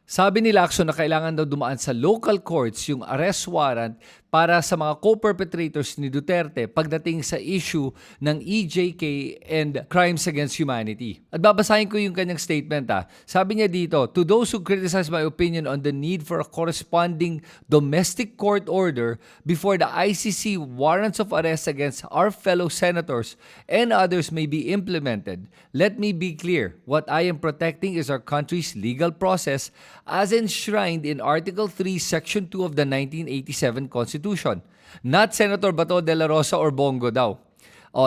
Sabi ni Lacson na kailangan daw dumaan sa local courts yung arrest warrant para sa mga co-perpetrators ni Duterte pagdating sa issue ng EJK and crimes against humanity. At babasahin ko yung kanyang statement. Sabi niya dito, "To those who criticize my opinion on the need for a corresponding domestic court order before the ICC warrants of arrest against our fellow senators and others may be implemented, let me be clear. What I am protecting is our country's legal process as enshrined in Article 3, Section 2 of the 1987 Constitution. Not Senator Bato de la Rosa or Bongo daw.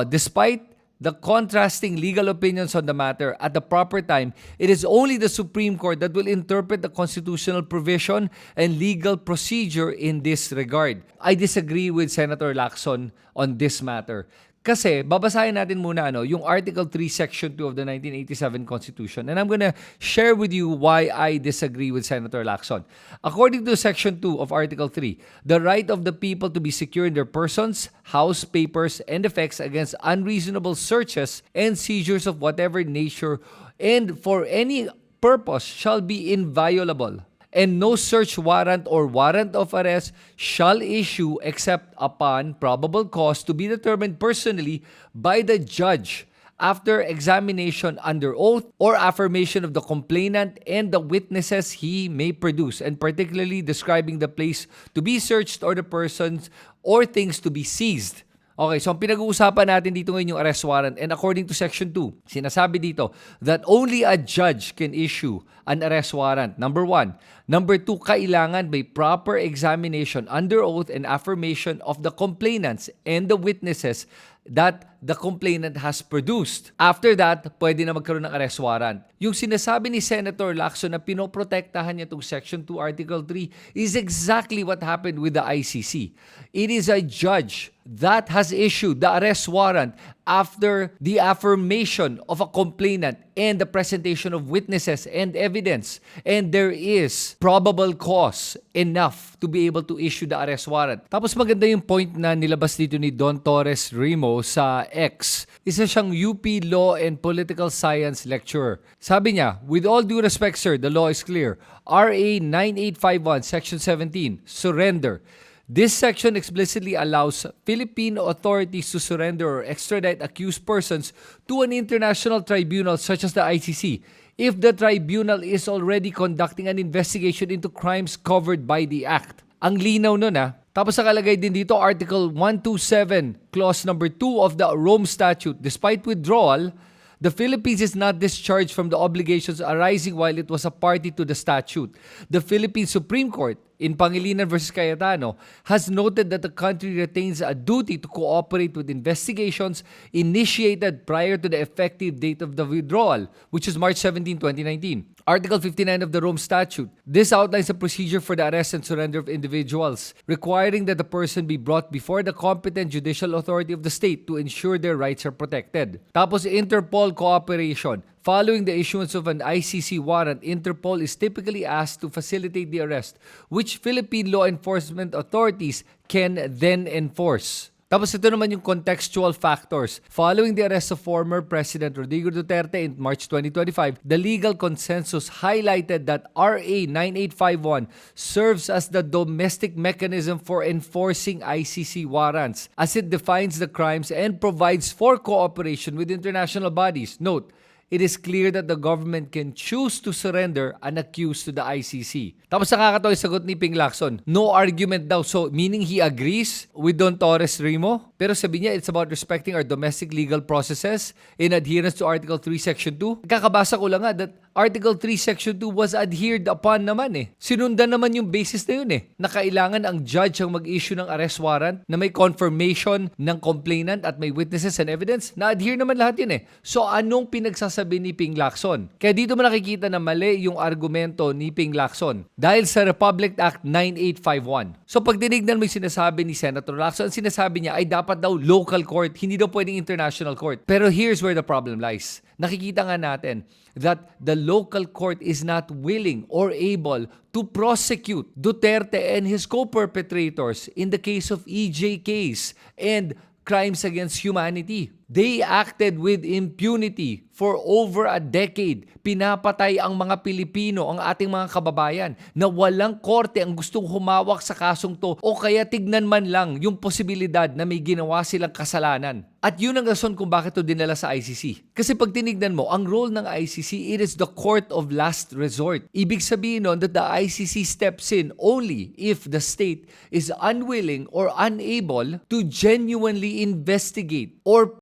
Despite the contrasting legal opinions on the matter at the proper time, it is only the Supreme Court that will interpret the constitutional provision and legal procedure in this regard." I disagree with Senator Lacson on this matter. Kasi, babasahin natin muna yung Article 3, Section 2 of the 1987 Constitution. And I'm gonna share with you why I disagree with Senator Lacson. According to Section 2 of Article 3, the right of the people to be secure in their persons, house, papers, and effects against unreasonable searches and seizures of whatever nature and for any purpose shall be inviolable. And no search warrant or warrant of arrest shall issue except upon probable cause to be determined personally by the judge after examination under oath or affirmation of the complainant and the witnesses he may produce, and particularly describing the place to be searched or the persons or things to be seized. Okay, so ang pinag-uusapan natin dito ngayon yung arrest warrant, and according to Section 2, sinasabi dito that only a judge can issue an arrest warrant. Number 1. Number 2, kailangan may proper examination under oath and affirmation of the complainants and the witnesses that the complainant has produced. After that, pwede na magkaroon ng arrest warrant. Yung sinasabi ni Senator Lacson na pinoprotektahan niya itong Section 2, Article 3 is exactly what happened with the ICC. It is a judge that has issued the arrest warrant after the affirmation of a complainant and the presentation of witnesses and evidence. And there is probable cause enough to be able to issue the arrest warrant. Tapos maganda yung point na nilabas dito ni Don Torres Rimo sa X. Isa siyang UP Law and Political Science lecturer. Sabi niya, "With all due respect, sir, the law is clear. RA 9851, Section 17, surrender. This section explicitly allows Filipino authorities to surrender or extradite accused persons to an international tribunal such as the ICC if the tribunal is already conducting an investigation into crimes covered by the Act." Ang linaw nun Tapos nakalagay din dito, Article 127, Clause number 2 of the Rome Statute, despite withdrawal, the Philippines is not discharged from the obligations arising while it was a party to the statute. The Philippine Supreme Court, in Pangilinan versus Cayetano, has noted that the country retains a duty to cooperate with investigations initiated prior to the effective date of the withdrawal, which is March 17, 2019. Article 59 of the Rome Statute. This outlines a procedure for the arrest and surrender of individuals, requiring that the person be brought before the competent judicial authority of the state to ensure their rights are protected. Tapos Interpol cooperation. Following the issuance of an ICC warrant, Interpol is typically asked to facilitate the arrest, which Philippine law enforcement authorities can then enforce. Tapos ito naman yung contextual factors. Following the arrest of former President Rodrigo Duterte in March 2025, the legal consensus highlighted that RA 9851 serves as the domestic mechanism for enforcing ICC warrants, as it defines the crimes and provides for cooperation with international bodies. Note, it is clear that the government can choose to surrender an accused to the ICC. Tapos nakakatawa yung sagot ni Ping Lacson. No argument daw. So, meaning he agrees with Don Torres Rimo? Pero sabi niya, it's about respecting our domestic legal processes in adherence to Article 3, Section 2. Kakabasa ko lang that Article 3, Section 2 was adhered upon naman Sinundan naman yung basis na yun na kailangan ang judge ang mag-issue ng arrest warrant na may confirmation ng complainant at may witnesses and evidence. Na-adhere naman lahat yun So, anong pinagsasabi ni Ping Lacson? Kaya dito mo nakikita na mali yung argumento ni Ping Lacson dahil sa Republic Act 9851. So, pag dinignan mo yung sinasabi ni Senator Lacson, sinasabi niya ay dapat daw local court, hindi daw pwedeng international court. Pero here's where the problem lies. Nakikita nga natin that the local court is not willing or able to prosecute Duterte and his co-perpetrators in the case of EJKs and crimes against humanity. They acted with impunity for over a decade. Pinapatay ang mga Pilipino, ang ating mga kababayan, na walang korte ang gustong humawak sa kasong to o kaya tignan man lang yung posibilidad na may ginawa silang kasalanan. At yun ang rason kung bakit ito dinala sa ICC. Kasi pag tinignan mo, ang role ng ICC, it is the court of last resort. Ibig sabihin nun that the ICC steps in only if the state is unwilling or unable to genuinely investigate or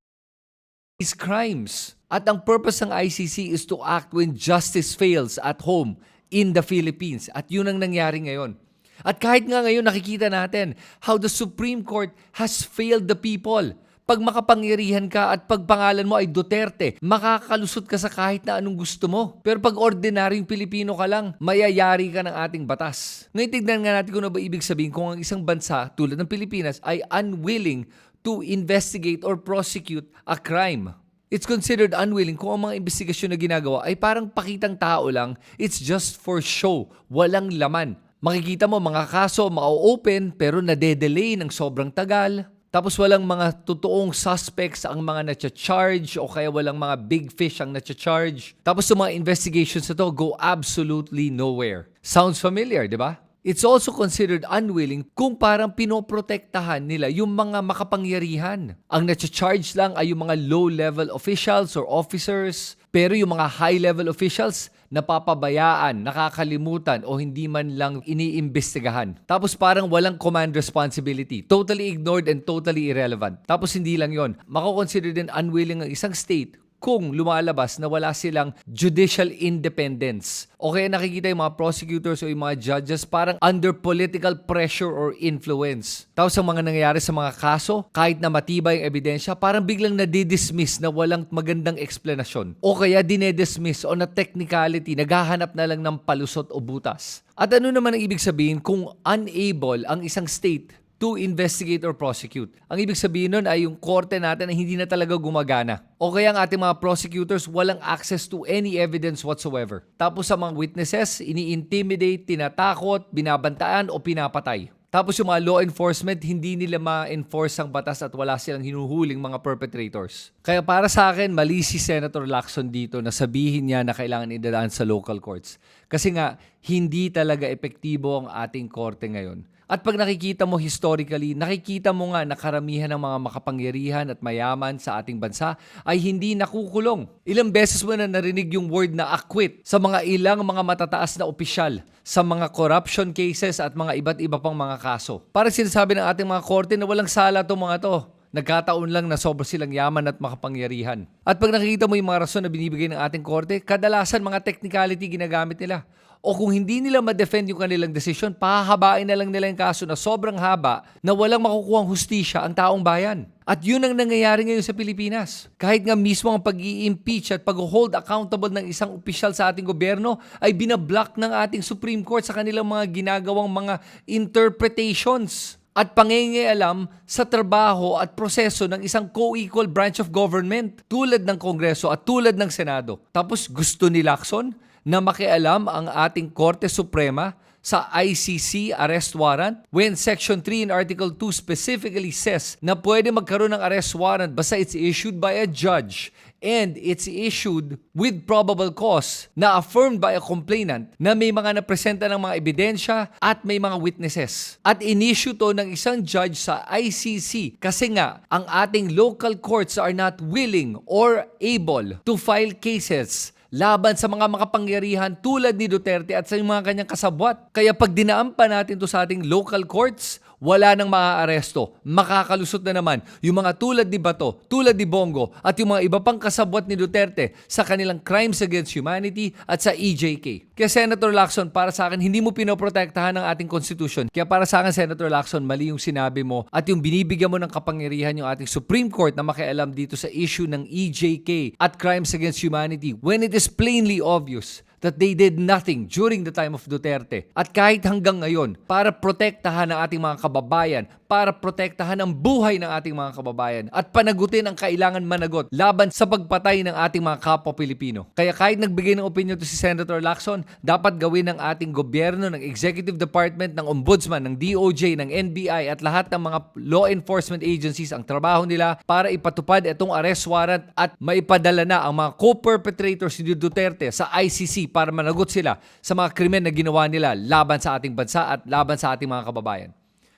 these crimes. At ang purpose ng ICC is to act when justice fails at home in the Philippines. At yun ang nangyari ngayon. At kahit nga ngayon nakikita natin how the Supreme Court has failed the people. Pag makapangyarihan ka at pag pangalan mo ay Duterte, makakalusot ka sa kahit na anong gusto mo. Pero pag ordinaryong Pilipino ka lang, mayayari ka ng ating batas. Ngayon tignan nga natin kung ano ba ibig sabihin kung ang isang bansa tulad ng Pilipinas ay unwilling to investigate or prosecute a crime. It's considered unwilling kung ang mga investigasyon na ginagawa ay parang pakitang tao lang, it's just for show, walang laman. Makikita mo mga kaso ma-open pero nade-delay ng sobrang tagal. Tapos walang mga totoong suspects ang mga natcha-charge o kaya walang mga big fish ang natcha-charge. Tapos yung mga investigations na to go absolutely nowhere. Sounds familiar, di ba? It's also considered unwilling kung parang pinoprotektahan nila yung mga makapangyarihan. Ang natcha-charge lang ay yung mga low-level officials or officers, pero yung mga high-level officials, napapabayaan, nakakalimutan o hindi man lang iniimbestigahan. Tapos parang walang command responsibility. Totally ignored and totally irrelevant. Tapos hindi lang yon. Mako-consider din unwilling ang isang state kung lumalabas na wala silang judicial independence. O kaya nakikita yung mga prosecutors o yung mga judges parang under political pressure or influence. Tapos ang mga nangyayari sa mga kaso, kahit na matibay ang ebidensya, parang biglang nadidismiss na walang magandang explanation. O kaya dinedismiss o na technicality, naghahanap na lang ng palusot o butas. At ano naman ang ibig sabihin kung unable ang isang state to investigate or prosecute? Ang ibig sabihin nun ay yung korte natin ay hindi na talaga gumagana. O kaya ang ating mga prosecutors walang access to any evidence whatsoever. Tapos sa mga witnesses, ini-intimidate, tinatakot, binabantaan o pinapatay. Tapos yung mga law enforcement, hindi nila ma-enforce ang batas at wala silang hinuhuling mga perpetrators. Kaya para sa akin, mali si Senator Lacson dito na sabihin niya na kailangan idadaan sa local courts. Kasi nga, hindi talaga epektibo ang ating korte ngayon. At pag nakikita mo historically, nakikita mo nga na karamihan ng mga makapangyarihan at mayaman sa ating bansa ay hindi nakukulong. Ilang beses mo na narinig yung word na acquit sa mga ilang mga matataas na opisyal sa mga corruption cases at mga iba't iba pang mga kaso. Para sinasabi ng ating mga korte na walang sala itong mga to. Nagkataon lang na sobra silang yaman at makapangyarihan. At pag nakikita mo yung mga rason na binibigay ng ating korte, kadalasan mga technicality ginagamit nila. O kung hindi nila ma-defend yung kanilang desisyon, pahahabain na lang nila yung kaso na sobrang haba na walang makukuhang hustisya ang taong bayan. At yun ang nangyayari ngayon sa Pilipinas. Kahit nga mismo ang pag-i-impeach at pag-hold accountable ng isang opisyal sa ating gobyerno ay binablock ng ating Supreme Court sa kanilang mga ginagawang mga interpretations at pangingialam sa trabaho at proseso ng isang co-equal branch of government tulad ng Kongreso at tulad ng Senado. Tapos gusto ni Lacson na makialam ang ating Korte Suprema sa ICC arrest warrant when Section 3 in Article 2 specifically says na pwede magkaroon ng arrest warrant basta it's issued by a judge and it's issued with probable cause na affirmed by a complainant na may mga napresenta ng mga ebidensya at may mga witnesses. At in-issue to ng isang judge sa ICC kasi nga ang ating local courts are not willing or able to file cases laban sa mga makapangyarihan tulad ni Duterte at sa mga kanyang kasabwat. Kaya pag dinaan pa natin to sa ating local courts, wala nang maaaresto. Makakalusot na naman yung mga tulad ni Bato, tulad ni Bongo at yung mga iba pang kasabwat ni Duterte sa kanilang crimes against humanity at sa EJK. Kaya Senator Lacson, para sa akin, hindi mo pinoprotektahan ng ating konstitusyon. Kaya para sa akin, Senator Lacson, mali yung sinabi mo at yung binibigyan mo ng kapangyarihan yung ating Supreme Court na makialam dito sa issue ng EJK at crimes against humanity when it is plainly obvious that they did nothing during the time of Duterte. At kahit hanggang ngayon, para protektahan ang ating mga kababayan, para protektahan ang buhay ng ating mga kababayan at panagutin ang kailangan managot laban sa pagpatay ng ating mga kapwa Pilipino. Kaya kahit nagbigay ng opinion to si Senator Lacson, dapat gawin ng ating gobyerno, ng Executive Department, ng Ombudsman, ng DOJ, ng NBI at lahat ng mga law enforcement agencies ang trabaho nila para ipatupad itong arrest warrant at maipadala na ang mga co-perpetrators ni Duterte sa ICC para managot sila sa mga krimen na ginawa nila laban sa ating bansa at laban sa ating mga kababayan.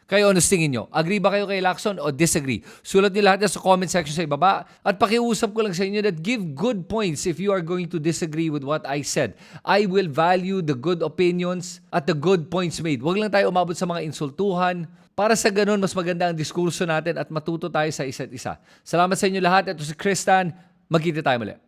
Kayo, ano tingin nyo? Agree ba kayo kay Lacson o disagree? Sulat nyo lahat yan sa comment section sa ibaba. At pakiusap ko lang sa inyo that give good points if you are going to disagree with what I said. I will value the good opinions at the good points made. Huwag lang tayo umabot sa mga insultuhan. Para sa ganun, mas maganda ang diskurso natin at matuto tayo sa isa't isa. Salamat sa inyo lahat. Ito si Kristan. Magkita tayo muli.